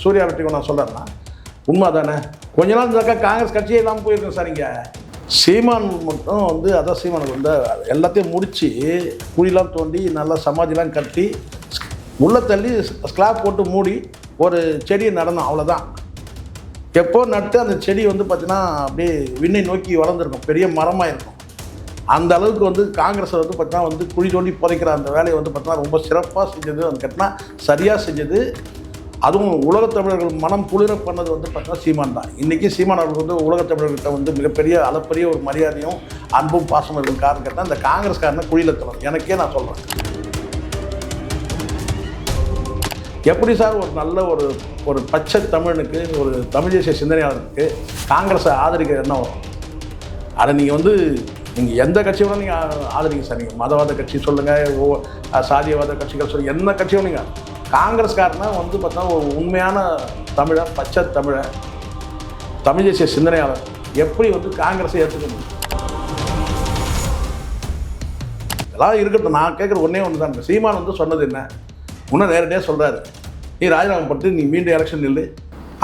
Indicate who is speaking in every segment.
Speaker 1: சூர்யா வெற்றி நான் சொல்கிறேன்னா உண்மை தானே. கொஞ்ச நாள் இருந்தாக்கா காங்கிரஸ் கட்சியே இல்லாமல் போயிருக்கோம் சார். இங்கே சீமான் மட்டும் வந்து அதான் சீமானுக்கு வந்து எல்லாத்தையும் முடித்து குழிலாம் தோண்டி நல்லா சமாதிலாம் கட்டி உள்ளே தள்ளி ஸ்லாப் போட்டு மூடி ஒரு செடியை நடணும், அவ்வளோதான். எப்போ நட்டு அந்த செடி வந்து பார்த்திங்கன்னா அப்படியே விண்ணை நோக்கி வளர்ந்துருக்கும், பெரிய மரமாக இருக்கும். அந்த அளவுக்கு வந்து காங்கிரஸை வந்து பார்த்தீங்கன்னா வந்து குழி தோண்டி புதைக்கிற அந்த வேலையை வந்து பார்த்தீங்கன்னா ரொம்ப சிறப்பாக செஞ்சது, வந்து கேட்டினா சரியாக செஞ்சது. அதுவும் உலகத்தமிழர்கள் மனம் குளிர பண்ணது வந்து பார்த்தீங்கன்னா சீமான் தான். இன்றைக்கி சீமான் அவர்கள் வந்து உலகத்தமிழர்கிட்ட வந்து மிகப்பெரிய அளப்பரிய ஒரு மரியாதையும் அன்பும் பாசமும் இருக்கும். காரணம் கேட்டால் இந்த காங்கிரஸ்காரனை குழியில் தரும். எனக்கே நான் சொல்கிறேன், எப்படி சார் ஒரு நல்ல ஒரு பச்சை தமிழனுக்கு, ஒரு தமிழ் தேசிய சிந்தனையாளருக்கு காங்கிரஸை ஆதரிக்க என்ன வரும்? அதை நீங்கள் வந்து நீங்கள் எந்த கட்சியோட நீங்கள் ஆதரிங்க சார். நீங்கள் மதவாத கட்சி சொல்லுங்கள், சாதியவாத கட்சிகள் சொல்லுங்கள், எந்த கட்சியும் நீங்கள். காங்கிரஸ்காரனை வந்து பார்த்தா ஒரு உண்மையான தமிழன், பச்சை தமிழன், தமிழ் தேசிய சிந்தனையாளர் எப்படி வந்து காங்கிரஸை ஏற்றுக்க முடியும்? இதெல்லாம் இருக்கட்டும். நான் கேட்குற ஒன்றே ஒன்று தான். சீமான் வந்து சொன்னது என்ன, இன்னும் நேரடியாக சொல்கிறாரு, நீ ராஜினாமா பண்ணிட்டு நீ மீண்டும் எலெக்ஷன் இல்லை,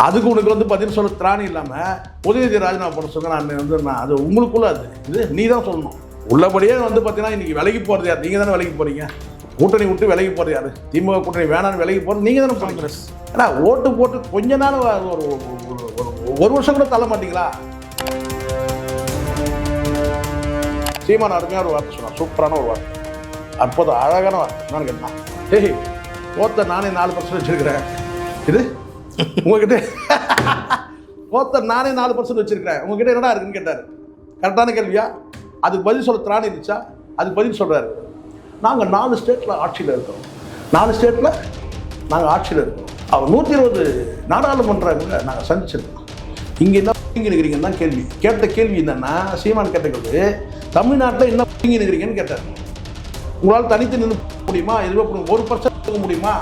Speaker 1: அதுக்கு உனக்கு வந்து பார்த்தீங்கன்னா சொல்ல திராணி இல்லாமல் உதயநிதி ராஜினாமா பண்ண சொல்ல நான் அது உங்களுக்குள்ள அது இது நீ தான் சொல்லணும். உள்ளபடியே வந்து பார்த்தீங்கன்னா இன்றைக்கி விலகி போகிறது யார்? நீங்கள் தானே விலகி போகிறீங்க. கூட்டணி விட்டு விலகி போகிறது யார்? திமுக கூட்டணி வேணான்னு விலகி போகிறது நீங்கள் தானே காங்கிரஸ். ஏன்னா ஓட்டு போட்டு கொஞ்ச நாள் ஒரு வருஷம் கூட தள்ள மாட்டீங்களா? சீமான் அருமையான ஒரு வார்த்தை சொன்னான், சூப்பரான ஒரு வார்த்தை, அற்புதம் அழகான வார்த்தை. நான் கேட்டான், டேய் போத்த நானே 4% வச்சிருக்கிறேன், இது உங்ககிட்ட போத்த நானே 4% வச்சிருக்கிறேன், உங்ககிட்ட என்னடா இருக்குன்னு கேட்டார். கரெக்டான கேள்வியா? அதுக்கு பதில் சொல்ல திராணி இருந்துச்சா? அதுக்கு பதில் சொல்கிறாரு, நாங்கள் 4 ஸ்டேட்டில் ஆட்சியில் இருக்கிறோம், 4 ஸ்டேட்டில் நாங்கள் ஆட்சியில் இருக்கிறோம். அவர் 120 நாடாளுமன்றங்களை நாங்கள் சந்திச்சிருக்கோம். இங்கே என்ன இருக்கிறீங்கன்னு தான் கேள்வி. கேட்ட கேள்வி என்னன்னா, சீமான் கேட்ட கேள்வி, தமிழ்நாட்டில் என்ன இருக்கிறீங்கன்னு கேட்டார். உங்களால் தனித்து நின்று முடியுமா? எதுவே 1% முடியுமா?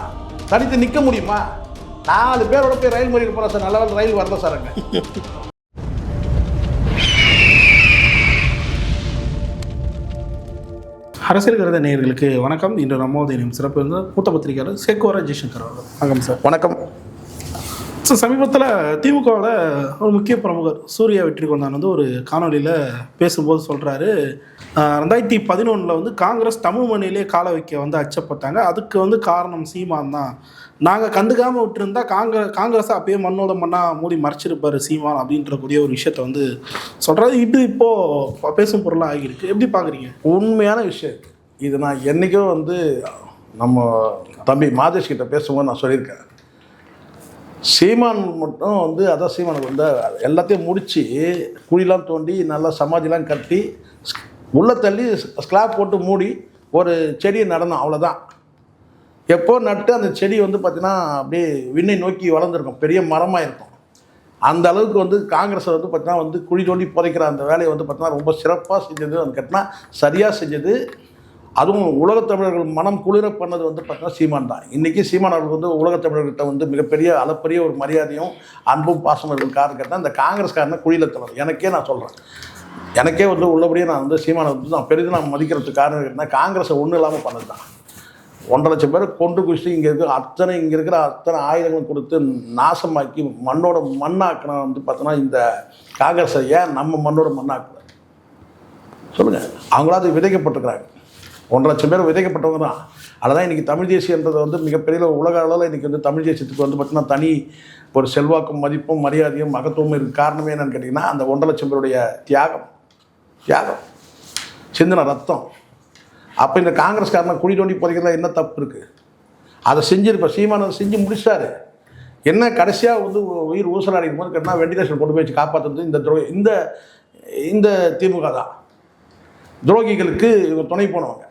Speaker 1: தனித்து நிற்க முடியுமா? 4 பேரோட போய் ரயில் மறியல் போகிறோம் சார். நல்ல ரயில் வரல சார் அங்கே.
Speaker 2: அரசியல் கருத நேயர்களுக்கு வணக்கம். இன்று நம்மோது சிறப்பு இருந்த மூத்த பத்திரிகையாளர் சேக்குவரா ஜெய்சங்கர் அவர்கள். வணக்கம் சார்.
Speaker 1: வணக்கம்
Speaker 2: சார். சமீபத்தில் திமுகவில் ஒரு முக்கிய பிரமுகர் சூர்யா வெற்றிகொண்டான் வந்து ஒரு காணொலியில் பேசும்போது சொல்கிறாரு, 2011 வந்து காங்கிரஸ் தமிழ் மண்ணிலே கால வைக்க வந்து அச்சப்பட்டாங்க, அதுக்கு வந்து காரணம் சீமான் தான், நாங்கள் கண்டுக்காமல் விட்டுருந்தா காங்கிரஸை அப்பயே மண்ணோட மண்ணாக மூடி மறைச்சிருப்பார் சீமான் அப்படின்ற கூடிய ஒரு விஷயத்த வந்து சொல்கிறாரு. இது இப்போது பேசும் பொருளாக ஆகியிருக்கு. எப்படி பார்க்குறீங்க?
Speaker 1: உண்மையான விஷயம் இது. நான் என்றைக்கும் வந்து நம்ம தம்பி மாதேஷ் கிட்ட பேசும்போது நான் சொல்லியிருக்கேன், சீமான் மட்டும் வந்து அதான் சீமானுக்கு வந்து எல்லாத்தையும் முடித்து குழிலாம் தோண்டி நல்லா சமாதிலாம் கட்டி உள்ளே தள்ளி ஸ்லாப் போட்டு மூடி ஒரு செடியை நடணும், அவ்வளோதான். எப்போ நட்டு அந்த செடி வந்து பார்த்திங்கன்னா அப்படியே விண்ணை நோக்கி வளர்ந்துருக்கும், பெரிய மரமாக இருக்கும். அந்த அளவுக்கு வந்து காங்கிரஸை வந்து பார்த்திங்கன்னா வந்து குழி தோண்டி புதைக்கிற அந்த வேலையை வந்து பார்த்திங்கன்னா ரொம்ப சிறப்பாக செஞ்சது, வந்து கேட்டால் சரியாக செஞ்சது. அதுவும் உலகத்தமிழர்கள் மனம் குளிர பண்ணது வந்து பார்த்தீங்கன்னா சீமான் தான். இன்றைக்கி சீமான் அவர்கள் வந்து உலகத்தமிழர்கிட்ட வந்து மிகப்பெரிய அளப்பரிய ஒரு மரியாதையும் அன்பும் பாசமும் இருக்கும். காரணம் கேட்டால் இந்த காங்கிரஸ்காரனை குழியில் தரும். எனக்கே நான் சொல்கிறேன், எனக்கே வந்து உள்ளபடியே நான் வந்து சீமானை வந்து நான் பெரிதும் நான் மதிக்கிறதுக்கு காரணம் கேட்டால் காங்கிரஸை ஒன்றும் இல்லாமல் பண்ணது தான். 1.5 லட்சம் பேர் கொண்டு குடிச்சு இங்கே இருக்கிற அத்தனை ஆயுதங்களும் கொடுத்து நாசமாக்கி மண்ணோட மண்ணாக்கணும் வந்து பார்த்தோன்னா இந்த காங்கிரஸை ஏன் நம்ம மண்ணோட மண்ணாக்கல சொல்லுங்கள்? அவங்களாவது விதைக்கப்பட்டிருக்கிறாங்க. 1.5 லட்சம் பேர் விதைக்கப்பட்டவங்க தான். அதுதான் இன்றைக்கி தமிழ் தேசியன்றது வந்து மிகப்பெரிய உலக அளவில் இன்றைக்கி வந்து தமிழ் தேசியத்துக்கு வந்து பார்த்திங்கன்னா தனி ஒரு செல்வாக்கும் மதிப்பும் மரியாதையும் மகத்துவமும் இருக்குது. காரணமே என்னென்னு கேட்டிங்கன்னா அந்த 1.5 லட்சம் பேருடைய தியாகம் சிந்தின ரத்தம். அப்போ இந்த காங்கிரஸ்காரனை குழி தோண்டி புதைக்கிறதுல என்ன தப்பு இருக்குது? அதை செஞ்சிருப்ப சீமானை செஞ்சு முடிச்சாரு. என்ன கடைசியாக வந்து உயிர் ஊசலாடிக்கும் போது கேட்டால் வெண்டிலேஷன் கொண்டு போய் வச்சு காப்பாற்றுறது இந்த திமுக தான். துரோகிகளுக்கு இவங்க துணை போனவங்க.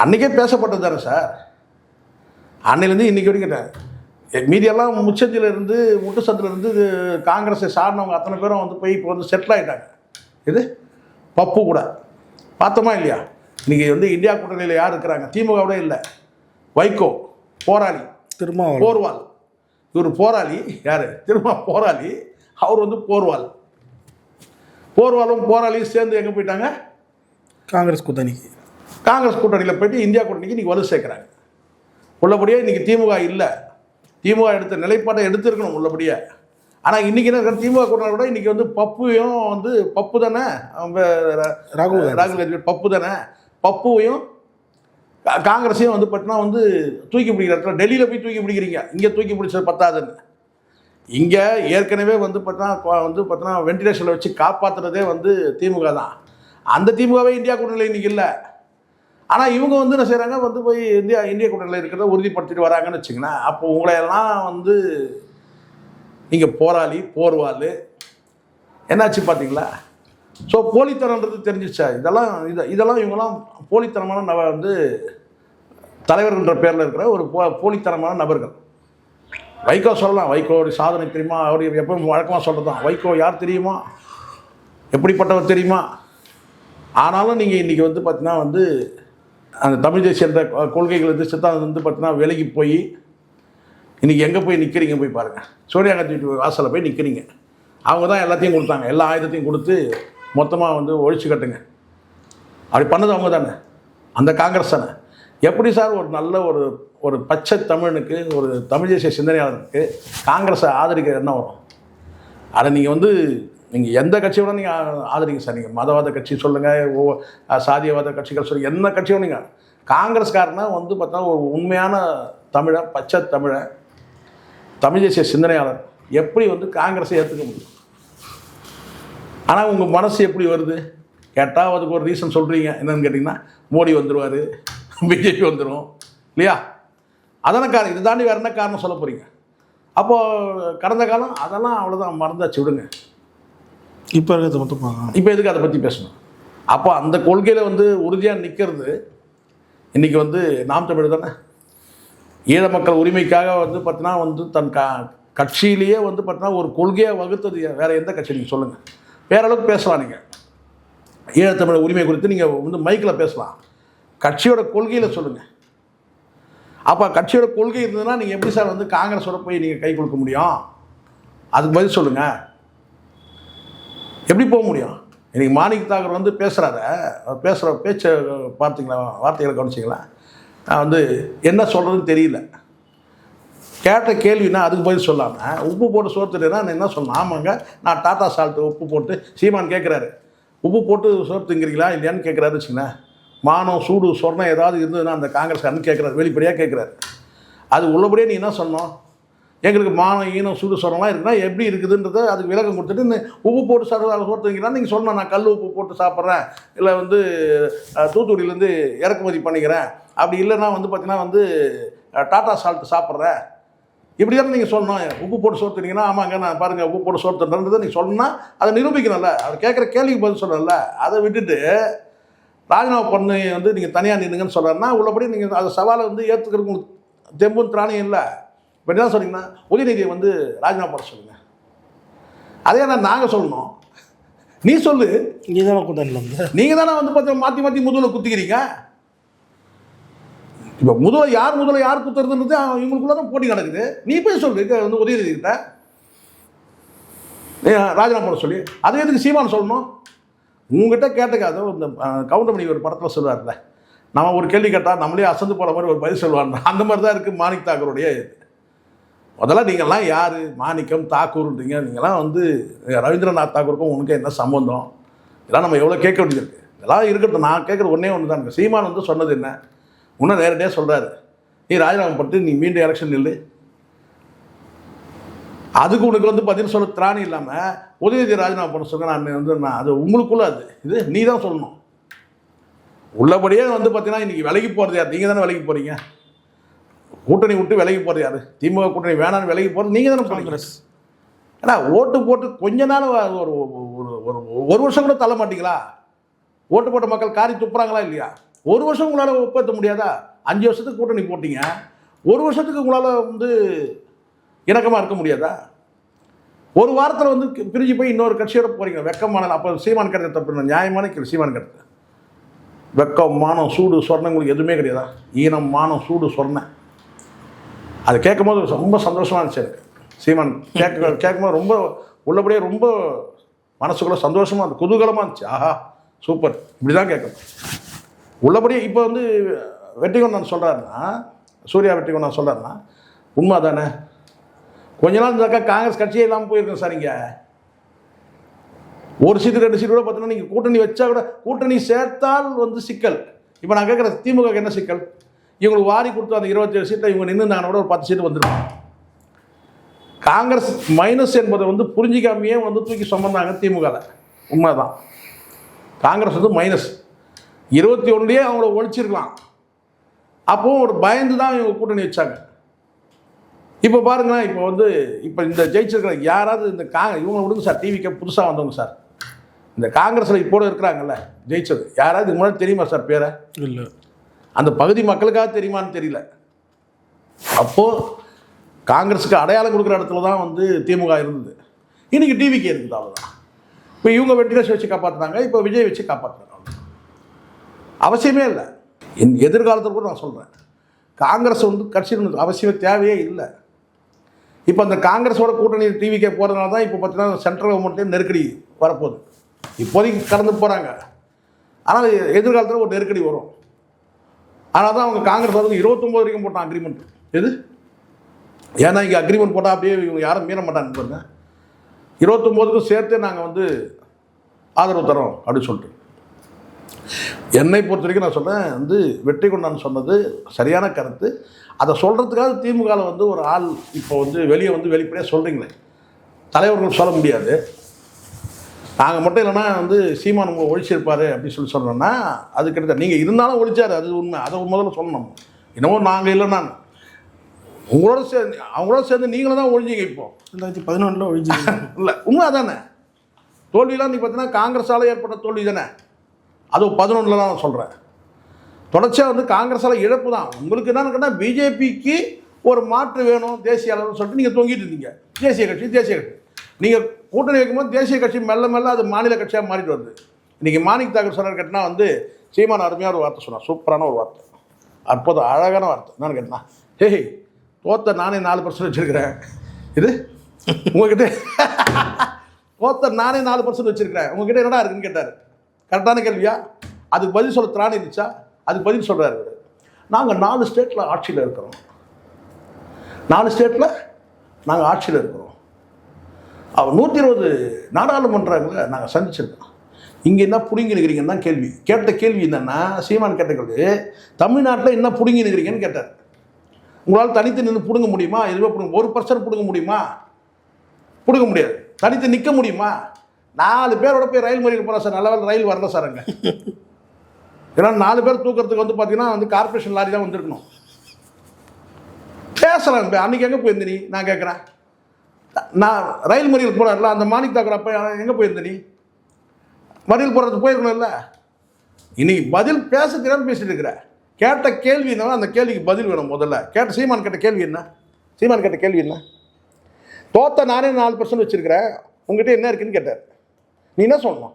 Speaker 1: அன்றைக்கே பேசப்பட்டது தானே சார். அன்னையிலேருந்து இன்றைக்கி வரைக்கும் மீதியெல்லாம் முச்சத்திலிருந்து முட்டு சத்திலிருந்து காங்கிரஸை சார்ந்தவங்க அத்தனை பேரும் வந்து போய் இப்போ வந்து செட்டில் ஆகிட்டாங்க. இது பப்பு கூட பார்த்தோமா இல்லையா? இன்றைக்கி வந்து இந்தியா கூட்டணியில் யார் இருக்கிறாங்க? திமுகவோட இல்லை, வைகோ போராளி, போர்வால். இவர் போராளி யார்? திரும்ப போராளி. அவர் வந்து போர்வாலும் போராளியும் சேர்ந்து எங்கே போயிட்டாங்க?
Speaker 2: காங்கிரஸ் கூட்டணியில்
Speaker 1: போயிட்டு இந்தியா கூட்டணிக்கு இன்றைக்கி வலு சேர்க்குறாங்க. உள்ளபடியே இன்றைக்கி திமுக இல்லை, திமுக எடுத்த நிலைப்பாட்டை எடுத்திருக்கணும் உள்ளபடியே. ஆனால் இன்றைக்கி என்ன திமுக கூட்டணி கூட இன்றைக்கி வந்து பப்புவையும் வந்து பப்பு தானே ராகுல் காந்தி பப்பு தானே, பப்புவையும் காங்கிரஸையும் வந்து பார்த்தீங்கன்னா வந்து தூக்கி பிடிக்கிற டெல்லியில் போய் தூக்கி பிடிக்கிறீங்க. இங்கே தூக்கி பிடிச்சது பத்தாதுன்னு இங்கே ஏற்கனவே வந்து பார்த்தீங்கன்னா வென்டிலேஷனில் வச்சு காப்பாற்றுறதே வந்து திமுக தான். அந்த திமுகவே இந்தியா கூட்டணியில் இன்றைக்கி இல்லை. ஆனால் இவங்க வந்து என்ன செய்கிறாங்க, வந்து போய் இந்திய கூட்டணியில் இருக்கிறத உறுதிப்படுத்திட்டு வராங்கன்னு வச்சுங்களேன். அப்போ உங்களையெல்லாம் வந்து நீங்கள் போராளி போர்வாள் என்னாச்சு பார்த்தீங்களா? ஸோ போலித்தனன்றது தெரிஞ்சிச்சா? இதெல்லாம் இவங்கெல்லாம் போலித்தனமான வந்து தலைவர்கள்ன்ற பேரில் இருக்கிற ஒரு போலித்தனமான நபர்கள். வைகோ சொல்லலாம், வைகோடைய சாதனை தெரியுமா, அவர் எப்பவும் வழக்கமாக சொல்கிறது தான். வைகோ யார் தெரியுமா, எப்படிப்பட்டவர் தெரியுமா? ஆனாலும் நீங்கள் இன்றைக்கி வந்து பார்த்தீங்கன்னா வந்து அந்த தமிழ் தேசியன்ற கொள்கைகள் வந்து சித்தாந்தம் வந்து பார்த்தீங்கன்னா விலகி போய் இன்றைக்கி எங்கே போய் நிற்கிறீங்க போய் பாருங்கள். சோனியா காந்தி வாசலில் போய் நிற்கிறீங்க. அவங்க தான் எல்லாத்தையும் கொடுத்தாங்க, எல்லா ஆயுதத்தையும் கொடுத்து மொத்தமாக வந்து ஒழிச்சு கட்டுங்க. அப்படி பண்ணது அவங்க தானே, அந்த காங்கிரஸ் தானே. எப்படி சார் ஒரு நல்ல ஒரு பச்சை தமிழனுக்கு, ஒரு தமிழ் தேசிய சிந்தனையாளருக்கு காங்கிரஸை ஆதரிக்க என்ன வரும்? அதை நீங்கள் வந்து நீங்கள் எந்த கட்சியோட நீங்கள் ஆதரிங்க சார். நீங்கள் மதவாத கட்சி சொல்லுங்கள், சாதியவாத கட்சிகள் சொல்லுங்கள், என்ன கட்சியோட நீங்கள். காங்கிரஸ்காரனா வந்து பார்த்தா ஒரு உண்மையான தமிழை, பச்சை தமிழை, தமிழ் தேசிய சிந்தனையாளர் எப்படி வந்து காங்கிரஸை ஏற்றுக்க முடியும்? ஆனால் உங்கள் மனசு எப்படி வருது கேட்டால் அதுக்கு ஒரு ரீசன் சொல்கிறீங்க. என்னென்னு கேட்டிங்கன்னா மோடி வந்துடுவார், பிஜேபி வந்துடும் இல்லையா? அதான காரணம். இது தாண்டி வேறு என்ன காரணம் சொல்ல போகிறீங்க? அப்போது கடந்த காலம் அதெல்லாம் அவ்வளோதான், மறந்தாச்சு, விடுங்க.
Speaker 2: இப்போ இருக்கிறது மட்டும்
Speaker 1: இப்போ எதுக்கு அதை பற்றி பேசணும்? அப்போ அந்த கொள்கையில் வந்து உறுதியாக நிற்கிறது இன்றைக்கி வந்து நாம் தமிழ் தானே. ஈழ மக்கள் உரிமைக்காக வந்து பார்த்தீங்கன்னா வந்து தன் கட்சியிலேயே வந்து பார்த்தீங்கன்னா ஒரு கொள்கையாக வகுத்தது வேறு எந்த கட்சி நீங்கள் சொல்லுங்கள். வேற அளவுக்கு பேசலாம். நீங்கள் ஈழத்தமிழ் உரிமை குறித்து நீங்கள் வந்து மைக்கில் பேசலாம், கட்சியோட கொள்கையில் சொல்லுங்கள். அப்போ கட்சியோட கொள்கை இருந்ததுன்னா நீங்கள் எப்படி சார் வந்து காங்கிரஸோட போய் நீங்கள் கை கொடுக்க முடியும்? அதுக்கு பதில் சொல்லுங்கள். எப்படி போக முடியும்? இன்றைக்கி மாணிக் தாகூர் வந்து பேசுகிற பேச்சை பார்த்தீங்களா, வார்த்தைகளை கவனிச்சிங்களா? நான் வந்து என்ன சொல்கிறதுன்னு தெரியல. கேட்ட கேள்வினா அதுக்கு பதில் சொல்லாமல் உப்பு போட்டு சோர்த்துட்டேன்னா நான் என்ன சொன்னேன்? ஆமாங்க, நான் டாட்டா சால்ட்டு உப்பு போட்டு, சீமான் கேட்குறாரு உப்பு போட்டு சோர்த்துங்கிறீங்களா இல்லையான்னு கேட்குறாரு வச்சுங்களேன். மானம் சூடு சொர்ணம் ஏதாவது இருந்ததுன்னா அந்த காங்கிரஸ்காரன்னு கேட்குறாரு, வெளிப்படையாக கேட்குறாரு. அது உள்ளபடியே நீ என்ன சொன்னோம்? எங்களுக்கு மானம் ஈனம் சூடு சொரம்லாம் இருக்குன்னா எப்படி இருக்குதுன்றதை அதுக்கு விளக்கம் கொடுத்துட்டு உப்பு போட்டு சோர்த்துங்கிறா நீங்கள் சொன்னோம். நான் கல் உப்பு போட்டு சாப்பிட்றேன், இல்லை வந்து தூத்துக்குடியிலேருந்து இறக்குமதி பண்ணிக்கிறேன், அப்படி இல்லைன்னா வந்து பார்த்தீங்கன்னா வந்து டாட்டா சால்ட்டு சாப்பிட்றேன், இப்படி தானே நீங்கள் சொல்லணும். உப்பு போட்டு சோர்த்துனீங்கன்னா ஆமாங்க நான் பாருங்கள் உப்பு போட்டு சோர்த்துன்றதை நீங்கள் சொல்லணும்னா அதை நிரூபிக்கணும்ல. அவர் கேட்குற கேள்விக்கு பதில் சொல்லணும்ல. அதை விட்டுட்டு ராஜினாமா பண்ணி வந்து நீங்கள் தனியாக நின்றுங்கன்னு சொல்கிறாருன்னா உள்ளபடி நீங்கள் அதை சவாலை வந்து ஏற்றுக்கிறதுக்கு உங்களுக்கு தெம்பும் திராணியும் இல்லை. இப்போ என்ன சொன்னீங்கன்னா உதயநிதியை வந்து ராஜினாமா பண்ண சொல்லுங்கள். அதே நாங்கள் சொல்லணும், நீ சொல்லு.
Speaker 2: நீங்கள் தானே கூட்டணியில்
Speaker 1: நீங்கள் தானே வந்து பார்த்தா மாற்றி மாற்றி முதுகில் குத்திக்கிறீங்க. இப்போ முதல்ல யார் குத்துறதுன்றது இவங்களுக்குள்ள தான் போட்டி நடக்குது. நீ போய் சொல்லு வந்து உதயநிதி கிட்ட ராஜினாமா பண்ண சொல்லி. அது எதுக்கு சீமான் சொல்லணும்? உங்ககிட்ட கேட்டுக்காத இந்த கவுண்டமணி ஒரு படத்தில் சொல்லுவார்ல, நம்ம ஒரு கேள்வி கேட்டால் நம்மளே அசந்து போகிற மாதிரி ஒரு பதில் சொல்லுவாங்க. அந்த மாதிரி தான் இருக்குது மாணிக் தாக்கூருடைய இது. முதல்ல நீங்கள்லாம் யார்? மாணிக்கம் தாக்கூர்ன்றீங்க. நீங்கள்லாம் வந்து ரவீந்திரநாத் தாக்கூருக்கும் உனக்கு என்ன சம்பந்தம்? இதெல்லாம் நம்ம எவ்வளோ கேட்க வேண்டியது இருக்குது. இதெல்லாம் இருக்கட்டும். நான் கேட்குறது ஒன்றே ஒன்று தான். சீமான் வந்து சொன்னது என்ன? இன்னும் நேரடியாக சொல்கிறாரு, நீ ராஜினாமா பண்ணிட்டு நீ மீண்டும் எலெக்ஷன் நில்லு. அதுக்கு உனக்கு வந்து பதில் சொல்ல திராணி இல்லாமல் உதயநிதி ராஜினாமா பண்ண சொல்ல நான் அது உங்களுக்குள்ள இது நீ தான் சொல்லணும். உள்ளபடியே வந்து பார்த்தீங்கன்னா இன்றைக்கி விலகி போகிறது யார்? நீங்கள் தானே விலகி போகிறீங்க. கூட்டணி விட்டு விலகி போகிறது யார்? திமுக கூட்டணி வேணான்னு விலகி போகிறது நீங்கள் தானே போகிறீங்க. ஏன்னா ஓட்டு போட்டு கொஞ்ச நாள் ஒரு வருஷம் கூட தள்ள மாட்டீங்களா? ஓட்டு போட்ட மக்கள் காரி துப்புறாங்களா இல்லையா? ஒரு வருஷம் உங்களால் ஒப்பேற்ற முடியாதா? 5 வருஷத்துக்கு கூட்டணி போட்டிங்க, ஒரு வருஷத்துக்கு உங்களால் வந்து இணக்கமாக இருக்க முடியாதா? ஒரு வாரத்தில் வந்து பிரிஞ்சு போய் இன்னொரு கட்சியோட போகிறீங்க. வெக்கமான அப்போ சீமான் கருத்தை தப்பு நியாயமான கேள்வி. சீமான் கருத்து வெக்கம் மானம் சூடு சொர்ணம் உங்களுக்கு எதுவுமே கிடையாதா? ஈனம் மானம் சூடு சொர்ணம். அது கேட்கும் போது ரொம்ப சந்தோஷமாக இருந்துச்சு எனக்கு. சீமான் கேட்கும்போது ரொம்ப உள்ளபடியே ரொம்ப மனசுக்குள்ளே சந்தோஷமாக இருந்துச்சு, குதூகலமாக இருந்துச்சு. ஆஹா சூப்பர், இப்படி தான் கேட்கணும் உள்ளபடியே. இப்போ வந்து வெற்றிகொண்டான் சொல்கிறாருன்னா, சூர்யா வெற்றிகொண்டான் சொல்கிறாருன்னா உண்மை தானே? கொஞ்ச நாள் இருந்தாக்கா காங்கிரஸ் கட்சியே இல்லாமல் போயிருக்கோம் சார். இங்கே ஒரு சீட்டு 2 சீட்டு கூட பார்த்தீங்கன்னா நீங்கள் கூட்டணி வச்சா கூட கூட்டணி சேர்த்தால் வந்து சிக்கல். இப்போ நான் கேட்குற திமுக என்ன சிக்கல்? இவங்களுக்கு வாரி கொடுத்து அந்த 27 சீட்டை இவங்க நின்று நான் கூட ஒரு 10 சீட்டு வந்துருவாங்க. காங்கிரஸ் மைனஸ் என்பதை வந்து புரிஞ்சிக்காமையே வந்து தூக்கி சுமந்தாங்க திமுகவில். உண்மைதான், காங்கிரஸ் வந்து மைனஸ் 21 அவங்கள ஒழிச்சிருக்கலாம். அப்போது ஒரு பயந்து தான் இவங்க கூட்டணி வச்சாங்க. இப்போ பாருங்களேன், இப்போ வந்து இப்போ இந்த ஜெயிச்சிருக்கிற யாராவது இந்த இவங்க விடுங்க சார், டிவிக்கு புதுசாக வந்தவங்க சார், இந்த காங்கிரஸில் இப்போ இருக்கிறாங்கல்ல ஜெயிச்சது யாராவது இதுக்கு முன்னாடி தெரியுமா சார் பேரை?
Speaker 2: இல்லை. அந்த
Speaker 1: பகுதி மக்களுக்காக தெரியுமான்னு தெரியல. அப்போது காங்கிரஸுக்கு அடையாளம் கொடுக்குற இடத்துல தான் வந்து திமுக இருந்தது. இன்றைக்கி டிவிக்கு இருக்குது, அவ்வளோதான். இப்போ இவங்க வெங்கடேஷ் வச்சு காப்பாற்றுனாங்க, இப்போ விஜய் வச்சு காப்பாற்றுறாங்க. அவசியமே இல்லை. எதிர்காலத்தில் கூட நான் சொல்கிறேன், காங்கிரஸ் வந்து கட்சியில் அவசியமே தேவையே இல்லை. இப்போ அந்த காங்கிரஸோட கூட்டணி டிவிக்கே போகிறதுனால தான் இப்போ பார்த்தீங்கன்னா சென்ட்ரல் கவர்மெண்ட்லேயும் நெருக்கடி வரப்போகுது. இப்போதைக்கு கடந்து போகிறாங்க, ஆனால் எதிர்காலத்தில் ஒரு நெருக்கடி வரும். ஆனால் தான் அவங்க காங்கிரஸ் வந்து 29 வரைக்கும் போட்டான் அக்ரிமெண்ட். எது? ஏன்னா இங்கே அக்ரிமெண்ட் போட்டால் அப்படியே இவங்க யாரும் மீற மாட்டாங்க பாருங்க. 29க்கும் சேர்த்து நாங்கள் வந்து ஆதரவு தரோம் அப்படின்னு சொல்லிட்டு. என்னை பொறுத்த வரைக்கும் நான் சொல்கிறேன், வந்து வெற்றி கொண்டான்னு சொன்னது சரியான கருத்து. அதை சொல்கிறதுக்காக திமுகவில் வந்து ஒரு ஆள் இப்போ வந்து வெளியே வந்து வெளிப்படையாக சொல்கிறீங்களே, தலைவர்கள் சொல்ல முடியாது. நாங்கள் மட்டும் இல்லைன்னா வந்து சீமான் ஒழிச்சிருப்பார் அப்படின்னு சொல்லி சொன்னோன்னா அது கிட்டத்தட்ட நீங்கள் இருந்தாலும் ஒழிச்சார், அது உண்மை. அதை முதல்ல சொல்லணும். இன்னமும் நாங்கள் இல்லைன்னா உங்களோட சேர்ந்து அவங்களோட சேர்ந்து நீங்களும் தான் ஒழிஞ்சிங்க. இப்போ
Speaker 2: 2011 ஒழிஞ்சிங்க
Speaker 1: இல்லை, உண்மை அதானே. தோல்வியெலாம் நீங்கள் பார்த்தீங்கன்னா காங்கிரஸால் ஏற்பட்ட தோல்வி தானே. அதுவும் 11 தான் நான் சொல்கிறேன். தொடர்ச்சியாக வந்து காங்கிரஸால் இழப்பு தான். உங்களுக்கு என்னன்னு கேட்டால் பிஜேபிக்கு ஒரு மாற்று வேணும் தேசிய அளவுன்னு சொல்லிட்டு நீங்கள் தொங்கிட்டு இருந்தீங்க. தேசிய கட்சி நீங்கள் கூட்டணி வைக்கும்போது தேசிய கட்சி மெல்ல மெல்ல அது மாநில கட்சியாக மாறிட்டு வருது. இன்றைக்கி மாணிக் தாக்கூர் சொன்னார் கேட்டால் வந்து சீமான் அருமையான ஒரு வார்த்தை சொன்னார், சூப்பரான ஒரு வார்த்தை, அற்புதம் அழகான வார்த்தை. என்னன்னு கேட்டால், ஹே தோத்த நானே 4% வச்சுருக்கிறேன். இது உங்ககிட்ட தோத்த நானே 4% வச்சுருக்கிறேன், உங்ககிட்ட என்னடா இருக்குன்னு கேட்டார். கரெக்டான கேள்வியா? அதுக்கு பதில் சொல்ல திராணி இருந்துச்சா? அதுக்கு பதில் சொல்கிறாரு, நாங்கள் 4 ஸ்டேட்டில் ஆட்சியில் இருக்கிறோம். 4 ஸ்டேட்டில் நாங்கள் ஆட்சியில் இருக்கிறோம். அவர் 120 நாடாளுமன்றங்களை நாங்கள் சந்திச்சிருக்கோம். இங்கே என்ன புடுங்கி நிற்கிறீங்கன்னு தான் கேள்வி. கேட்ட கேள்வி என்னென்னா, சீமான் கேட்ட கேள்வி, தமிழ்நாட்டில் என்ன புடுங்கி நிற்கிறீங்கன்னு கேட்டார். உங்களால் தனித்து நின்று பிடுங்க முடியுமா? எதுவே பிடுங்க 1% பிடுங்க முடியுமா? பிடுங்க முடியாது. தனித்து நிற்க முடியுமா? 4 பேரோட போய் ரயில் மறியல் போகிறோம் சார். நல்ல ரயில் வரல சார் அங்கே. ஏன்னா 4 பேர் தூக்கிறதுக்கு வந்து பார்த்தீங்கன்னா வந்து கார்பரேஷன் லாரி தான் வந்துருக்கணும். பேசலாம். அன்றைக்கி எங்கே போயிருந்த நீ? நான் கேட்குறேன். நான் ரயில் மறியல் போகிறார்ல, அந்த மாணிக் தாக்கூர் அப்போ எங்கே போயிருந்த நீ? மறியல் போகிறதுக்கு போயிருக்கணும் இல்லை. இன்னைக்கு பதில் பேச தெரியாமல் பேசிட்டு இருக்கிற. கேட்ட கேள்வி என்ன, அந்த கேள்விக்கு பதில் வேணும். முதல்ல சீமான் கேட்ட கேள்வி என்ன? சீமான் கேட்ட கேள்வி என்ன? தோத்த நானே 4% வச்சுருக்கிறேன், உங்ககிட்ட என்ன இருக்குன்னு கேட்டார். நீ என்ன சொல்லணும்?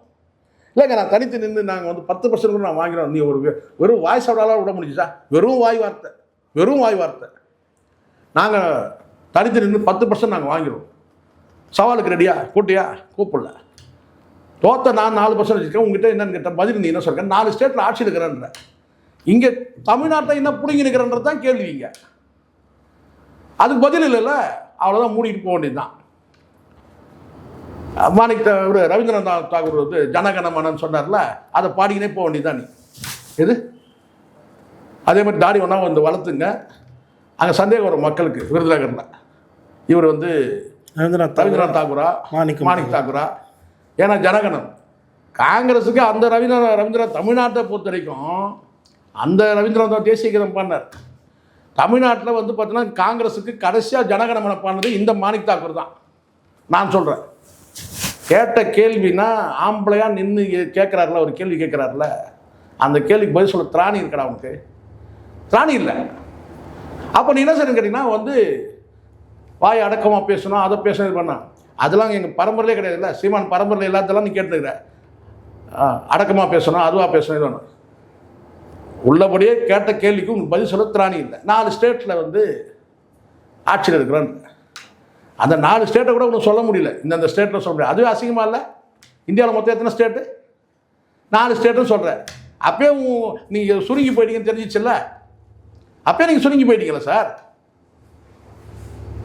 Speaker 1: இல்லைங்க நான் தனித்து நின்று நாங்கள் வந்து 10% கூட நான் வாங்கிறோம். நீ ஒரு வெறும் வாய் சாப்பிடாலாம் விட முடிஞ்சுச்சா? வெறும் வாய் வார்த்தை. நாங்கள் தனித்து நின்று 10% நாங்கள் வாங்கிறோம். சவாலுக்கு ரெடியா? கூட்டியா? கூப்பிடல. தோத்த நான் 4% வச்சுருக்கேன், உங்ககிட்ட என்னன்னு கேட்டால் பதில் நீ என்ன சொல்கிறேன்? 4 ஸ்டேட்டில் ஆட்சி இருக்கிறேன்ற. இங்கே தமிழ்நாட்டை என்ன பிடிங்கி நிற்கிறன்றது தான் கேள்வி. இங்கே அதுக்கு பதில் இல்லைல்ல, அவ்வளோதான், மூடிட்டு போக வேண்டியது தான். மாணிக் ரவீந்திரநாத் தாகூர் வந்து ஜனகணமனன்னு சொன்னார்ல, அதை பாடிக்கினே போக வேண்டியதுதான். நீ எது அதே மாதிரி தாடி ஒன்றா வந்து வளர்த்துங்க. அங்கே சந்தேகம் வரும் மக்களுக்கு. விருதுநகரில் இவர் வந்து ரவீந்திரநாத் தாகூரா மாணிக் தாகூரா? ஏன்னா ஜனகணம் காங்கிரஸுக்கு அந்த ரவீந்திரநாத் தமிழ்நாட்டை பொறுத்த வரைக்கும் அந்த ரவீந்திரநாத் தேசிய கீதம் பாடினார். தமிழ்நாட்டில் வந்து பார்த்தீங்கன்னா காங்கிரஸுக்கு கடைசியாக ஜனகணமன பாடினது இந்த மாணிக் தாக்கூர் தான். நான் சொல்கிறேன், கேட்ட கேள்வினா ஆம்பளையாக நின்று கேட்குறாருல, ஒரு கேள்வி கேட்குறாருல, அந்த கேள்விக்கு பதில் சொல்ல திராணி இருக்கடா அவனுக்கு? திராணி இல்லை. அப்போ நீ என்ன செய்யணும்னு கேட்டிங்கன்னா வந்து வாய் அடக்கமாக பேசணும், அதை பேசணும், இது பண்ண அதெல்லாம் எங்கள் பரம்பரையிலே கிடையாது. இல்லை சீமான் பரம்பரையில் எல்லாத்தெல்லாம் நீ கேட்டுக்கிற. அடக்கமாக பேசணும், அதுவாக பேசணும், இது வேணும். உள்ளபடியே கேட்ட கேள்விக்கு உங்களுக்கு பதில் சொல்ல திராணி இல்லை. 4 ஸ்டேட்டில் வந்து ஆட்சியில் இருக்கிறான்னு. அந்த 4 ஸ்டேட்டை கூட ஒன்றும் சொல்ல முடியல. இந்த ஸ்டேட்டில் சொல்ல முடியாது. அதுவே அசிங்கமாக இல்லை? இந்தியாவில் மொத்தம் எத்தனை ஸ்டேட்டு? 4 ஸ்டேட்டுன்னு சொல்கிறேன். அப்பயே நீங்கள் சுருங்கி போயிட்டீங்கன்னு தெரிஞ்சிச்சுல்ல. அப்பயே நீங்கள் சுருங்கி போயிட்டீங்களா சார்?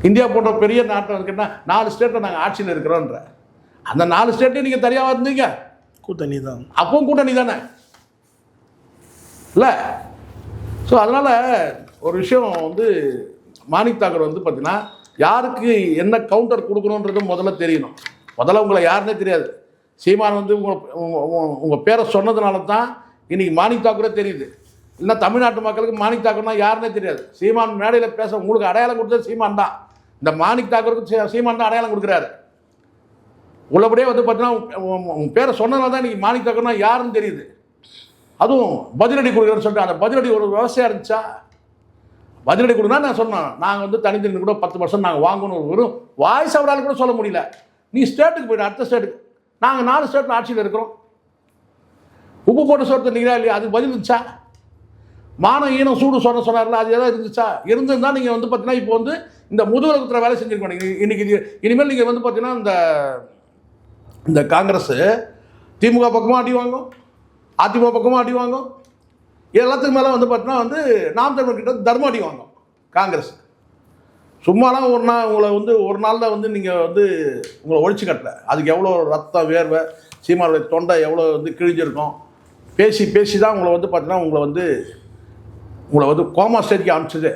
Speaker 1: இந்தியா போன்ற பெரிய நாட்டை இருக்குன்னா 4 ஸ்டேட்டில் நாங்கள் ஆட்சியில் இருக்கிறோன்ற அந்த 4 ஸ்டேட்டையும் நீங்கள் தனியாக இருந்தீங்க,
Speaker 2: கூட்டணி தான்,
Speaker 1: அப்பவும் கூட்டணி தானே இல்லை? ஸோ அதனால் ஒரு விஷயம் வந்து மாணிக் தாக்கூர் வந்து பார்த்தீங்கன்னா யாருக்கு என்ன கவுண்டர் கொடுக்கணுன்றது முதல்ல தெரியணும். முதல்ல உங்களை யாருன்னே தெரியாது. சீமான் வந்து உங்கள் பேரை சொன்னதுனால தான் இன்றைக்கி மாணிக் தாக்கூரே தெரியுது. இல்லைன்னா தமிழ்நாட்டு மக்களுக்கு மாணிக் தாக்கூர்னா யாருன்னே தெரியாது. சீமான் மேடையில் பேச உங்களுக்கு அடையாளம் கொடுத்தது சீமான் தான். இந்த மாணிக் தாக்கூருக்கு சீமான் தான் அடையாளம் கொடுக்குறாரு. உள்ளபடியே வந்து பார்த்தீங்கன்னா உங்கள் பேரை சொன்னதுனால தான் இன்றைக்கி மாணிக் தாக்கூர்னா யாருன்னு தெரியுது. அதுவும் பதிலடி கொடுக்குறேன்னு சொல்லிட்டு அந்த பதிலடி ஒரு விவசாயம் இருந்துச்சா? பதிலடி கொடுனா நான் சொன்னேன், நாங்கள் வந்து தனித்தனி கூட 10% நாங்கள் வாங்கணும். வெறும் வாய்ஸ் அவரால் கூட சொல்ல முடியல. நீ ஸ்டேட்டுக்கு போய்ட்டு அடுத்த ஸ்டேட்டுக்கு, நாங்கள் 4 ஸ்டேட்டில் ஆட்சியில் இருக்கிறோம், உப்பு போட்டு சொல்லிட்டு நீங்களா இல்லையா? அது பதில் இருந்துச்சா? மானம் ஈனம் சூடு சொன்னார்ல, அது எதாவது இருந்துச்சா? இருந்திருந்தால் நீங்கள் வந்து பார்த்தீங்கன்னா இப்போ வந்து இந்த முதுகுலகத்தில் வேலை செஞ்சுருக்க மாட்டீங்க. இன்றைக்கி இனிமேல் நீங்கள் வந்து பார்த்தீங்கன்னா இந்த காங்கிரஸ் திமுக பக்கமாக அடி வாங்கும், அதிமுக பக்கமாக அடி வாங்கும், எல்லாத்துக்கு மேலே வந்து பார்த்தீங்கன்னா வந்து நாம் தமிழர் கிட்ட தர்ம அடி வாங்கும் காங்கிரஸ். சும்மாலாம் உங்களை வந்து ஒரு நாளில் வந்து நீங்கள் வந்து உங்களை ஒழிச்சு கட்டல. அதுக்கு எவ்வளோ ரத்தம் வேர்வை, சீமானுடைய தொண்டை எவ்வளோ வந்து கிழிஞ்சிருக்கும். பேசி தான் உங்களை வந்து பார்த்தீங்கன்னா உங்களை வந்து கோமா ஸ்டேஜ்க்கு அனுப்பிச்சது.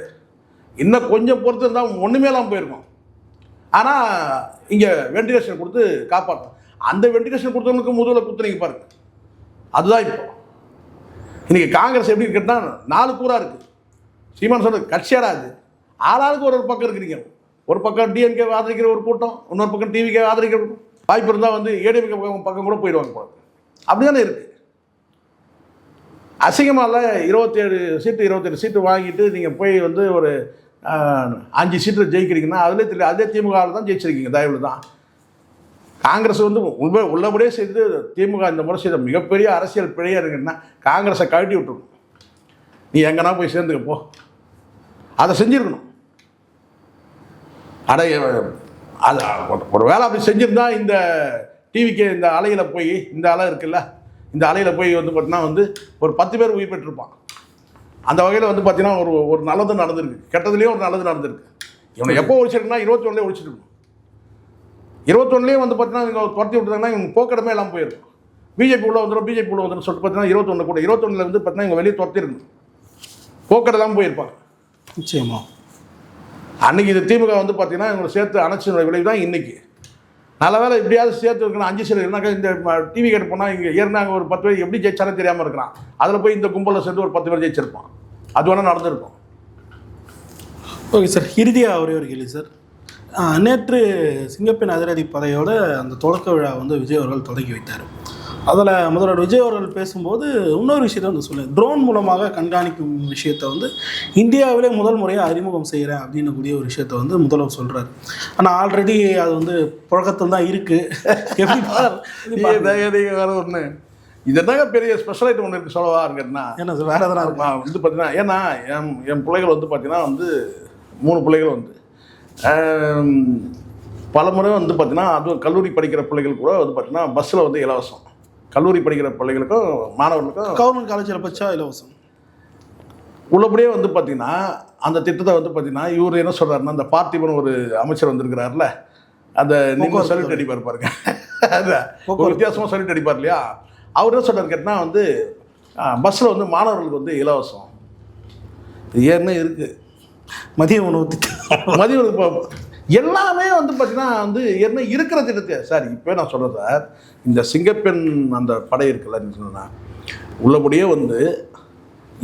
Speaker 1: இன்னும் கொஞ்சம் பொறுத்து இருந்தால் ஒன்றுமே இல்லாமல் போயிருக்கும். ஆனால் இங்கே வென்டிலேஷன் கொடுத்து காப்பாற்றணும். அந்த வென்டிலேஷன் கொடுத்தவனுக்கு முதுகில் குத்துனீங்க பாருங்க. அதுதான் இப்போ இன்றைக்கி காங்கிரஸ் எப்படி இருக்குன்னா 4 கூறாக இருக்குது. சீமான் சொன்னது கட்சியாராது ஆளாளுக்கு ஒரு பக்கம் இருக்கிறீங்க. ஒரு பக்கம் டிஎம்கே ஆதரிக்கிற ஒரு கூட்டம், இன்னொரு பக்கம் டிவிக்கே ஆதரிக்கிற கூட்டம். வாய்ப்பு இருந்தால் வந்து ஏடிஎம்கே பக்கம் கூட போயிடுவாங்க போல. அப்படி தானே இருக்குது. அசிங்கமால 27 சீட்டு வாங்கிட்டு நீங்கள் போய் வந்து ஒரு 5 சீட்டு ஜெயிக்கிறீங்கன்னா அதிலே தெரியல. அதே திமுகவில் தான் ஜெயிச்சிருக்கீங்க. தயவில் தான் காங்கிரஸ் வந்து உள்ளபடியே செய்து திமுக இந்த முறை செய்த மிகப்பெரிய அரசியல் பிழையாக இருக்குன்னா காங்கிரஸை கழட்டி விட்டுருணும். நீ எங்கன்னா போய் சேர்ந்துக்க போ, அதை செஞ்சுருக்கணும். அது ஒரு வேளை அப்படி செஞ்சுருந்தா இந்த டிவிக்கு இந்த அலையில் போய் இந்த அலை இருக்குல்ல, இந்த அலையில் போய் வந்து பார்த்தீங்கன்னா வந்து ஒரு 10 பேர் உயிர் பெற்றிருப்பான். அந்த வகையில் வந்து பார்த்தீங்கன்னா ஒரு நல்லது நடந்திருக்கு, கெட்டதுலேயும் ஒரு நல்லது நடந்திருக்கு. இவனை எப்போ ஒழிச்சிருக்குன்னா 21 ஒழிச்சிருக்கணும். 21 வந்து பார்த்தீங்கன்னா இவங்க துரத்தி விட்டுருந்தாங்கன்னா இவங்க போக்கிடமே எல்லாம் போயிருக்கும். பிஜேபி உள்ள வந்துடும் சொல்லிட்டு பார்த்தீங்கன்னா 21 கூட 21 வந்து பார்த்தீங்கன்னா இவங்க வெளியே துரத்திருக்கணும், போக்கிடலாம் போயிருப்பாங்க
Speaker 2: நிச்சயமா.
Speaker 1: அன்றைக்கி இது திமுக வந்து பார்த்தீங்கன்னா இவங்களை சேர்த்து அணைச்சினுடைய விளைவு தான் இன்றைக்கி. நல்ல வேலை இப்படியாவது சேர்த்து இருக்கணும். 5 சீட் இருந்தாக்கா இந்த டிவி கேட்டு போனால் இங்கே ஏறினாங்க ஒரு 10 பேர் எப்படி ஜெயிச்சாலும் தெரியாமல் இருக்கிறான். அதில் போய் இந்த கும்பலில் சேர்த்து ஒரு 10 பேர் ஜெயிச்சிருப்பான். அது வேணால் நடந்திருக்கும்.
Speaker 2: ஓகே சார், இறுதியாக ஒரே ஒரு கேள்வி சார். நேற்று சிங்கப்பெண் அதிரடி படையோட அந்த தொடக்க விழா வந்து விஜய் அவர்கள் தொடங்கி வைத்தார். அதில் முதல்வர் விஜய் அவர்கள் பேசும்போது இன்னொரு விஷயத்தை வந்து சொல்லுங்கள், ட்ரோன் மூலமாக கண்காணிக்கும் விஷயத்தை வந்து இந்தியாவிலே முதல் முறையாக அறிமுகம் செய்கிறேன் அப்படின்னு கூடிய ஒரு விஷயத்தை வந்து முதல்வர் சொல்கிறார். ஆனால் ஆல்ரெடி அது வந்து புழக்கத்தில் தான் இருக்குது. எப்படி
Speaker 1: வேற ஒன்று இதனாக பெரிய ஸ்பெஷலைட் ஒன்று இருக்குது சொல்லவா இருக்குன்னா
Speaker 2: ஏன்னா வேறு எதனா இருக்குமா
Speaker 1: வந்து பார்த்தீங்கன்னா, ஏன்னா என் பிள்ளைகள் வந்து பார்த்தீங்கன்னா வந்து 3 பிள்ளைகள் வந்து பல முறை வந்து பார்த்தீங்கன்னா அதுவும் கல்லூரி படிக்கிற பிள்ளைகள் கூட வந்து பார்த்தீங்கன்னா பஸ்ஸில் வந்து இலவசம். கல்லூரி படிக்கிற பிள்ளைகளுக்கும் மாணவர்களுக்கும்
Speaker 2: கவர்மெண்ட் காலேஜில் பச்சா இலவசம்.
Speaker 1: உள்ளபடியே வந்து பார்த்தீங்கன்னா அந்த திட்டத்தை வந்து பார்த்தீங்கன்னா இவர் என்ன சொல்கிறாருன்னா, அந்த பார்த்திபன் ஒரு அமைச்சர் வந்திருக்கிறாருல, அந்த நீங்கள் சொல்லிட்டு அடிப்பார் பாருங்க, அதான் ஒரு வித்தியாசமாக சொல்லிட்டு அடிப்பார் இல்லையா. அவர் என்ன சொல்கிறார் கேட்டால் வந்து பஸ்ஸில் வந்து மாணவர்களுக்கு வந்து இலவசம். இது ஏன்னு இருக்குது
Speaker 2: மதிய உணவு திட்டம்,
Speaker 1: மதிய உணவு எல்லாமே வந்து பார்த்தீங்கன்னா வந்து என்ன இருக்கிற திட்டத்தை சார். இப்போ நான் சொல்கிறேன் சார், இந்த சிங்கப்பெண் அந்த படை இருக்குல்லன்னு சொன்னால் உள்ளபடியே வந்து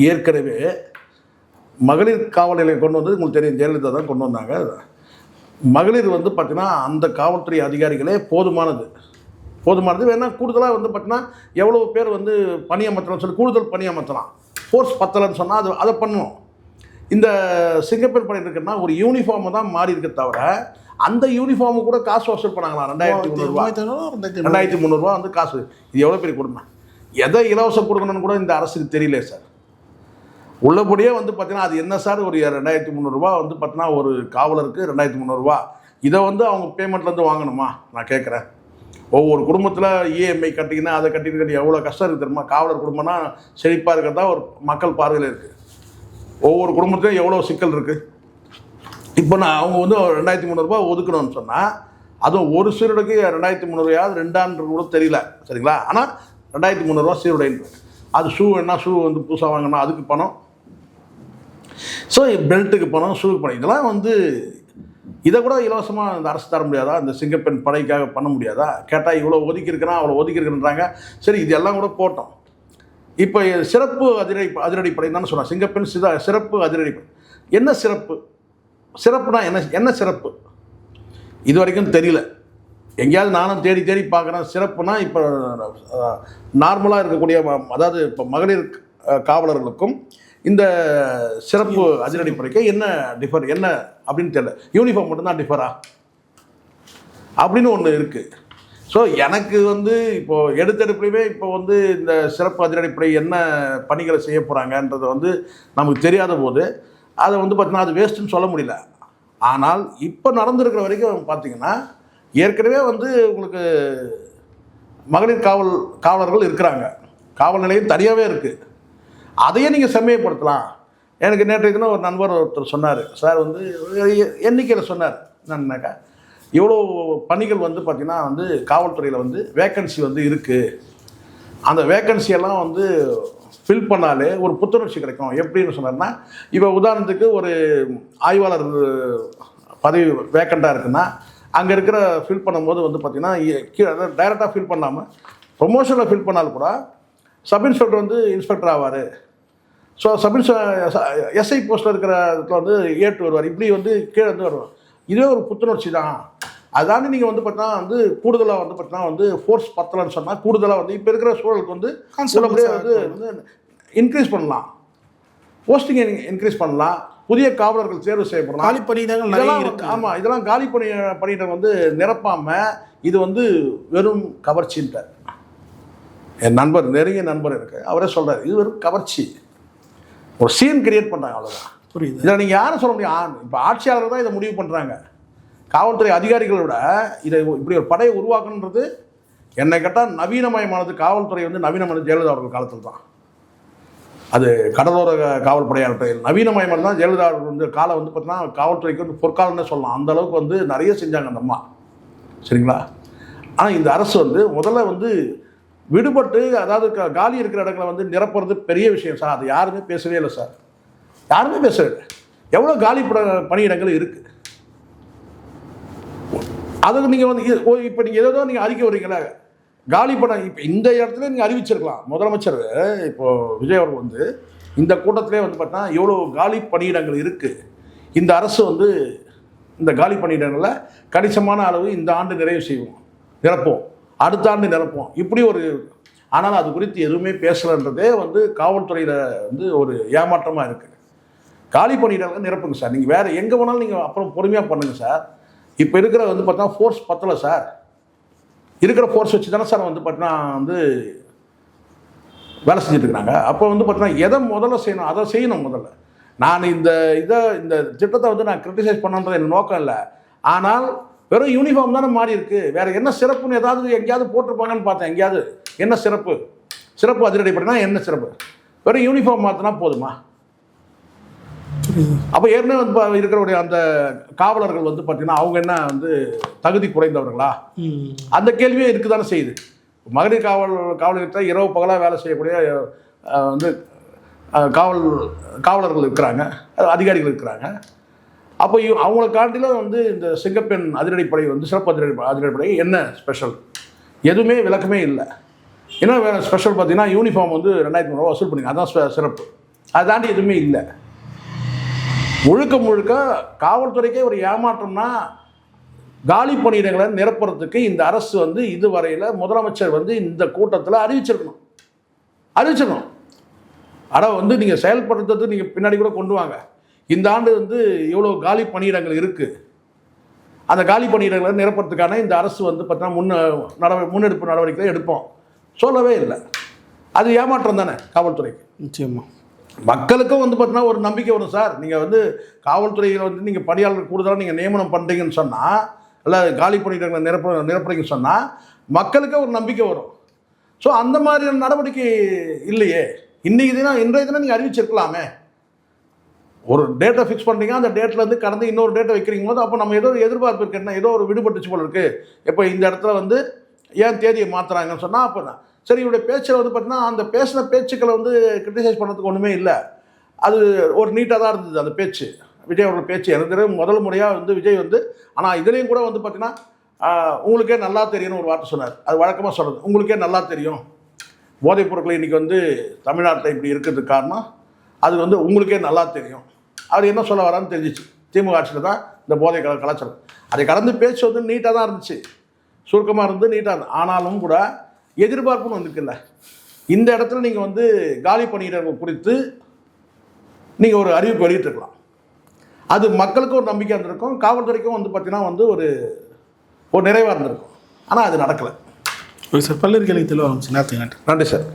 Speaker 1: ஏற்கனவே மகளிர் காவல் நிலையம் கொண்டு வந்தது உங்களுக்கு தெரியும், ஜெயலலிதா தான் கொண்டு வந்தாங்க. மகளிர் வந்து பார்த்தீங்கன்னா அந்த காவல்துறை அதிகாரிகளே போதுமானது வேணால் கூடுதலாக வந்து பார்த்தீங்கன்னா எவ்வளோ பேர் வந்து பணியமர்த்தலாம் சொல்லி கூடுதல் பணியமர்த்தலாம். ஃபோர்ஸ் பத்தலைன்னு சொன்னால் அதை பண்ணுவோம். இந்த சிங்கப்பெண் படை இருக்குன்னா ஒரு யூனிஃபார்மை தான் மாறி இருக்க தவிர அந்த யூனிஃபார்மு கூட காசு வசூல் பண்ணாங்களாம். 2300 வந்து காசு. இது எவ்வளோ பெரிய கொடுமை. எதை இலவசம் கொடுக்கணும்னு கூட இந்த அரசுக்கு தெரியல சார். உள்ளபடியே வந்து பார்த்தீங்கன்னா அது என்ன சார், ஒரு 2300 வந்து பார்த்தீங்கன்னா ஒரு காவலருக்கு 2300. இதை வந்து அவங்க பேமெண்ட்லேருந்து வாங்கணுமா நான் கேட்குறேன். ஒவ்வொரு குடும்பத்தில் இஎம்ஐ கட்டிங்கன்னா அதை கட்டிட்டு எவ்வளோ கஷ்டம் இருக்குது தெரியுமா. காவலர் குடும்பம்னா செழிப்பாக இருக்கிறதா ஒரு மக்கள் பார்வையில் இருக்குது. ஒவ்வொரு குடும்பத்திலையும் எவ்வளோ சிக்கல் இருக்குது. இப்போ நான் அவங்க வந்து 2300 ஒதுக்கணும்னு சொன்னால் அதுவும் ஒரு சீருடைக்கு 2300 ரெண்டாண்டு கூட தெரியல, சரிங்களா? ஆனால் 2300 சீருடைன்னு. அது ஷூ என்ன, ஷூ வந்து புதுசாக வாங்கினா அதுக்கு பணம், ஸோ பெல்ட்டுக்கு பணம், ஷூக்கு பணம். இதெல்லாம் வந்து இதை கூட இலவசமாக இந்த அரசு தர முடியாதா? இந்த சிங்கப்பெண் படைக்காக பண்ண முடியாதா? கேட்டால் இவ்வளோ ஒதுக்கியிருக்கிறேன் அவ்வளோ ஒதுக்கியிருக்குன்றாங்க. சரி, இது எல்லாம் கூட போட்டோம். இப்போ சிறப்பு அதிரடிப்படை தானே சொன்னாங்க. சிங்கப்பெண் சிறப்பு அதிரடிப்படை. என்ன சிறப்பு? சிறப்புனா என்ன சிறப்பு? இது வரைக்கும் தெரியல. எங்கேயாவது நானும் தேடி தேடி பார்க்குறேன். சிறப்புனா இப்போ நார்மலாக இருக்கக்கூடிய, அதாவது இப்போ மகளிர் காவலர்களுக்கும் இந்த சிறப்பு அதிரடிப்படைக்கு என்ன டிஃபர் என்ன அப்படின்னு தெரியல. யூனிஃபார்ம் மட்டும்தான் டிஃபரா அப்படின்னு ஒன்று இருக்குது. ஸோ எனக்கு வந்து இப்போது எடுத்தெடுப்புலையுமே இப்போ வந்து இந்த சிறப்பு அதிரடிப்படை என்ன பணிகளை செய்ய போகிறாங்கன்றது வந்து நமக்கு தெரியாத போது அதை வந்து பார்த்தீங்கன்னா அது வேஸ்ட்டுன்னு சொல்ல முடியல. ஆனால் இப்போ நடந்திருக்கிற வரைக்கும் பார்த்தீங்கன்னா ஏற்கனவே வந்து உங்களுக்கு மகளிர் காவலர்கள் இருக்கிறாங்க, காவல் நிலையம் தனியாகவே இருக்குது. அதையே நீங்கள் செம்மைப்படுத்தலாம். எனக்கு நேற்றைய தினம் ஒரு நண்பர் ஒருத்தர் சொன்னார், சார் வந்து எண்ணிக்கையில் சொன்னார் என்னன்னாக்கா, இவ்வளோ பணிகள் வந்து பார்த்திங்கன்னா வந்து காவல்துறையில் வந்து வேக்கன்சி வந்து இருக்குது, அந்த வேக்கன்சியெல்லாம் வந்து ஃபில் பண்ணாலே ஒரு புத்துணர்ச்சி கிடைக்கும். எப்படின்னு சொன்னார்னா, இப்போ உதாரணத்துக்கு ஒரு ஆய்வாளர் பதவி வேக்கண்ட்டாக இருக்குன்னா அங்கே இருக்கிற ஃபில் பண்ணும்போது வந்து பார்த்திங்கன்னா கீழே டைரெக்டாக ஃபில் பண்ணாமல் ப்ரொமோஷனில் ஃபில் பண்ணாலும் கூட சப் இன்ஸ்பெக்டர் வந்து இன்ஸ்பெக்டர் ஆவார். ஸோ எஸ்ஐ போஸ்ட்டில் இருக்கிற இடத்துல வந்து ஏட்டு வருவார். இப்படி வந்து கீழே வந்து வருவார். இதுவே ஒரு புத்துணர்ச்சி தான். அதாண்டி நீங்கள் வந்து பார்த்தீங்கன்னா வந்து கூடுதலாக வந்து பார்த்தீங்கன்னா வந்து ஃபோர்ஸ் பத்தலைன்னு சொன்னால் கூடுதலாக வந்து இப்போ இருக்கிற சூழலுக்கு வந்து அப்படியே வந்து இன்க்ரீஸ் பண்ணலாம், போஸ்டிங் இன்க்ரீஸ் பண்ணலாம், புதிய காவலர்கள் தேர்வு செய்யப்படலாம்.
Speaker 2: காலி பணியிடங்கள் நிறைய இருக்கு.
Speaker 1: ஆமாம், இதெல்லாம் காலி பணியிடம் வந்து நிரப்பாமல் இது வந்து வெறும் கவர்ச்சின்ட்டார். என் நண்பர், நெருங்கிய நண்பர் இருக்கு, அவரே சொல்கிறார், இது வெறும் கவர்ச்சி, ஒரு சீன் கிரியேட் பண்ணுறாங்க, அவ்வளோதான்.
Speaker 2: புரியுது.
Speaker 1: இதில் நீங்கள் யாரும் சொல்ல முடியும். இப்போ ஆட்சியாளர்கள் தான் இதை முடிவு பண்ணுறாங்க. காவல்துறை அதிகாரிகளை விட இதை இப்படி ஒரு படையை உருவாக்கணுன்றது என்னை கேட்டால் நவீனமயமானது. காவல்துறை வந்து நவீனமானது ஜெயலலிதா அவர்கள் காலத்தில் தான். அது கடலோர காவல்படையாக நவீனமயமான தான் ஜெயலலிதா அவர்கள் வந்து காலம் வந்து பார்த்தீங்கன்னா காவல்துறைக்கு வந்து பொற்காலம்னே சொல்லலாம். அந்த அளவுக்கு வந்து நிறைய செஞ்சாங்க அந்த அம்மா, சரிங்களா? ஆனால் இந்த அரசு வந்து முதல்ல வந்து விடுபட்டு, அதாவது காலி இருக்கிற இடங்களை வந்து நிரப்புறது பெரிய விஷயம் சார். அது யாருமே பேசவே இல்லை சார், யாருமே பேசவே இல்லை. எவ்வளோ காலி பணியிடங்கள் இருக்குது. அதுக்கு நீங்கள் வந்து இப்போ நீங்கள் ஏதோ நீங்கள் அறிக்கை வரீங்களா, காலி பணம் இப்போ இந்த இடத்துல நீங்கள் அறிவிச்சிருக்கலாம். முதலமைச்சர் இப்போது விஜய் அவர்கள் வந்து இந்த கூட்டத்திலே வந்து பார்த்தீங்கன்னா எவ்வளோ காலி பணியிடங்கள் இருக்குது, இந்த அரசு வந்து இந்த காலி பணியிடங்களில் கணிசமான அளவு இந்த ஆண்டு நிறைவு செய்வோம், நிரப்போம், அடுத்த ஆண்டு நிரப்போம், இப்படி ஒரு. ஆனால் அது குறித்து எதுவுமே பேசலைன்றதே வந்து காவல்துறையில் வந்து ஒரு ஏமாற்றமாக இருக்குது. காலி பணியிடங்கள் நிரப்புங்க சார். நீங்கள் வேறு எங்கே போனாலும் நீங்கள் அப்புறம் பொறுமையாக பண்ணுங்கள் சார். இப்போ இருக்கிற வந்து பார்த்தீங்கன்னா ஃபோர்ஸ் பத்தலை சார். இருக்கிற ஃபோர்ஸ் வச்சு தானே சார் வந்து பார்த்தீங்கன்னா வந்து வேலை செஞ்சுட்டு இருக்கிறாங்க. அப்போ வந்து பார்த்தீங்கன்னா எதை முதல்ல செய்யணும் அதை செய்யணும் முதல்ல. நான் இந்த திட்டத்தை வந்து நான் கிரிட்டிசைஸ் பண்ணணுன்றது எனக்கு நோக்கம் இல்லை. ஆனால் வெறும் யூனிஃபார்ம் தானே மாறி இருக்குது, வேறு என்ன சிறப்புன்னு ஏதாவது எங்கேயாவது போட்டிருப்பாங்கன்னு பார்த்தேன். எங்கேயாவது என்ன சிறப்பு அதிரடிப்படைனா என்ன சிறப்பு? வெறும் யூனிஃபார்ம் மாற்றினா போதுமா? அப்போ ஏற்கனவே வந்து இருக்கிறவருடைய அந்த காவலர்கள் வந்து பார்த்தீங்கன்னா அவங்க என்ன வந்து தகுதி குறைந்தவர்களா? அந்த கேள்வியே இருக்குது தானே செய்யுது. மகளிர் காவலர்கிட்ட இரவு பகலாக வேலை செய்யக்கூடிய வந்து காவலர்கள் இருக்கிறாங்க, அதிகாரிகள் இருக்கிறாங்க. அப்போ அவங்கள காட்டிலும் வந்து இந்த சிங்கப்பெண் அதிரடிப்படை வந்து சிறப்பு அதிரடிப்படை என்ன ஸ்பெஷல்? எதுவுமே விளக்கமே இல்லை. என்ன வேறு ஸ்பெஷல் பார்த்தீங்கன்னா யூனிஃபார்ம் வந்து 2300 வசூல் பண்ணிங்க, அதுதான் சிறப்பு. அதை தாண்டி எதுவுமே இல்லை. முழுக்க காவல்துறைக்கே ஒரு ஏமாற்றம்னா காலி பணியிடங்களை நிரப்புறதுக்கு இந்த அரசு வந்து இதுவரையில் முதலமைச்சர் வந்து இந்த கூட்டத்தில் அறிவிச்சிருக்கணும். ஆனால் வந்து நீங்கள் செயல்படுத்துறது நீங்கள் பின்னாடி கூட கொண்டு வாங்க. இந்த ஆண்டு வந்து இவ்வளோ காலி பணியிடங்கள் இருக்குது, அந்த காலி பணியிடங்களை நிரப்புறதுக்கான இந்த அரசு வந்து பார்த்தீங்கன்னா முன்னெடுப்பு நடவடிக்கை எடுப்போம் சொல்லவே இல்லை. அது ஏமாற்றம் தானே காவல்துறைக்கு.
Speaker 2: நிச்சயமாக
Speaker 1: மக்களுக்கும் வந்து பார்த்தீங்கன்னா ஒரு நம்பிக்கை வரும் சார். நீங்கள் வந்து காவல்துறையில் வந்து நீங்கள் பணியாளர்கள் கூடுதலாக நீங்கள் நியமனம் பண்ணுறீங்கன்னு சொன்னால், இல்லை காலி பணியிடங்களை நிரப்புறீங்கன்னு சொன்னால் மக்களுக்கே ஒரு நம்பிக்கை வரும். ஸோ அந்த மாதிரியான நடவடிக்கை இல்லையே. இன்றைய தினம் நீங்கள் அறிவிச்சிருக்கலாமே. ஒரு டேட்டை ஃபிக்ஸ் பண்ணுறீங்க, அந்த டேட்லேருந்து கடந்து இன்னொரு டேட்டை வைக்கிறீங்க போது அப்போ நம்ம ஏதோ ஒரு எதிர்பார்ப்பு இருக்கு, என்ன ஏதோ ஒரு விடுபட்டுச்சு போல இருக்குது. இப்போ இந்த இடத்துல வந்து ஏன் தேதியை மாற்றுறாங்கன்னு சொன்னால் அப்போ தான் சரி. இவருடைய பேச்சில் வந்து பார்த்தீங்கன்னா அந்த பேசின பேச்சுக்களை வந்து கிரிட்டிசைஸ் பண்ணுறதுக்கு ஒன்றுமே இல்லை. அது ஒரு நீட்டாக தான் இருந்தது அந்த பேச்சு, விஜய் அவர்கள் பேச்சு. எனக்கு தெரியும் முதல் முறையாக வந்து விஜய் வந்து, ஆனால் இதுலேயும் கூட வந்து பார்த்தீங்கன்னா உங்களுக்கே நல்லா தெரியும்னு ஒரு வார்த்தை சொன்னார். அது வழக்கமாக சொல்கிறது, உங்களுக்கே நல்லா தெரியும் போதைப் பொருட்கள் இன்றைக்கி வந்து தமிழ்நாட்டில் இப்படி இருக்கிறதுக்கு காரணம் அது வந்து உங்களுக்கே நல்லா தெரியும். அவர் என்ன சொல்ல வரான்னு தெரிஞ்சிச்சு. திமுக ஆட்சியில் தான் இந்த போதை கலாச்சாரம். அதை கடந்து பேச்சு வந்து நீட்டாக தான் இருந்துச்சு, சுருக்கமாக இருந்து நீட்டாக இருந்தது. ஆனாலும் கூட எதிர்பார்ப்புன்னு வந்துருக்குல்ல, இந்த இடத்துல நீங்கள் வந்து காலி பணியிடர்கள் குறித்து நீங்கள் ஒரு அறிவிப்பு வெளியிட்டிருக்கலாம். அது மக்களுக்கும் ஒரு நம்பிக்கை இருந்திருக்கும், காவல்துறைக்கும் வந்து பார்த்தீங்கன்னா வந்து ஒரு நிறைவாக இருந்திருக்கும். ஆனால் அது நடக்கலை.
Speaker 2: ஓகே சார், பல்வேறு கேள்வி தெளிவாக இருந்துச்சு. நேரத்துக்கு நன்றி.
Speaker 1: நன்றி சார்.